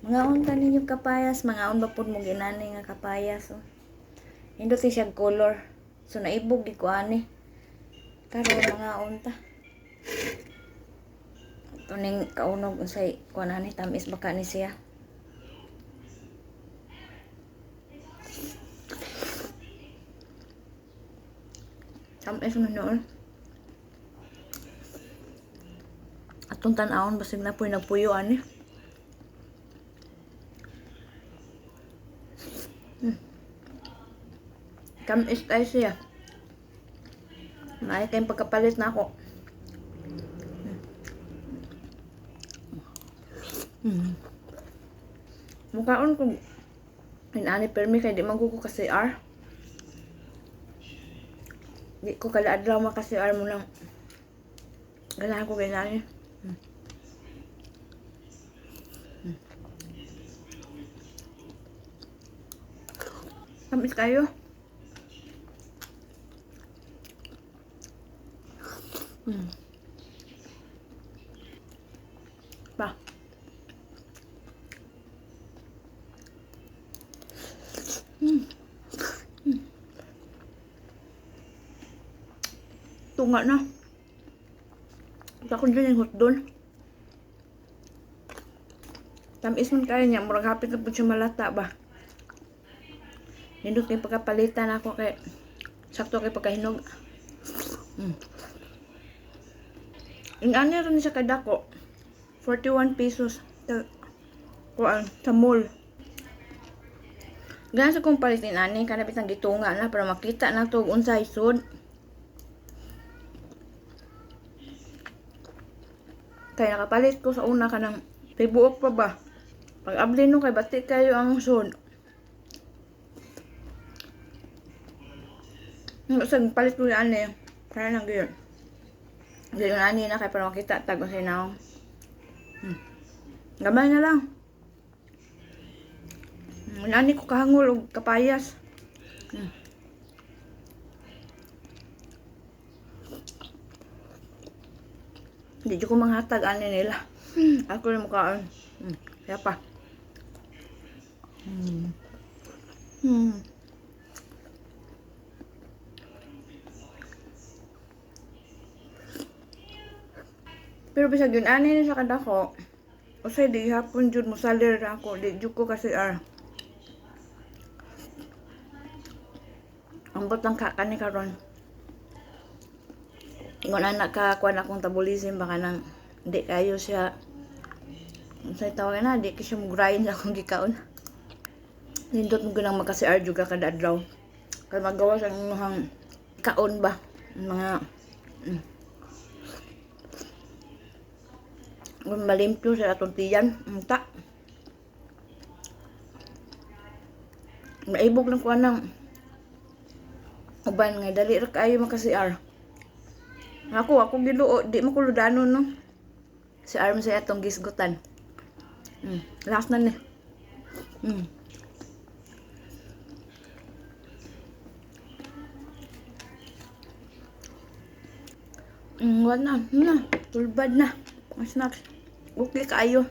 Ngaon ta ninyo kapayas, mangaon ba pud mo ginani nga kapayas oh. Hindot siya color. So naibog gi ko ani. Karon mangaon ta. Tuning kaunog unsay kuan ani tamis baka ni siya. Tamis man noon. Atong tan-awon basig na puy nagpuyo ani. Tamis kay siya. May kayong pagkapalit na ako. Mukhaon kung inani permi kay di magugo kasi CR. Di ko kada adlaw maka CR mo lang. Ganahan ko ganyan. Tamis kayo. Ba. Tunga na. Ako dyan yung hotdon. Tamis man kaya niya. Murag hapit na po siya malata ba. Nindot yung pagkapalitan ako kay sakto kay pagkahinog. Yung ano rin siya kadako. 41 pesos. Sa mall. Ganyan sa kong palitin ani. Kanapit ang gitunga na para makita na ito unsay sud. Kaya nakapalit ko sa una ka ng tibuok pa ba. Pag abli no kay bati kayo ang sud. Usag palit ko yan eh. Kaya nang gayon. Gayon ani na kaya para makita tag unsay naong. Gamay na lang. Nani ko kahangol og kapayas. Hindi ko manghatag ani nila. Ako na mukhaan. Kaya pa. Pero bisag yun ani na sa kadako. Usay di hapon jud mo salir ako. Di jud ko kasi ambot lang kakani karon. Ingon anak ka kuan akong tabulism baka nang di kayo siya unsay tawag na di kasi mo grind akong gikaon. Nindot mo gunang maka-CR juga kada adlaw. Kay magawa sa imong kaon ba mga kung malimpyo sa atong tiyan, unta. Maibog lang ko anang uban nga dali ra kayo maka-CR. Ako giluo, di mo ko ludanon no. CR mo sa atong gisgutan. Last na ni. Wala na, tulbad na. Snacks. Okay kayo.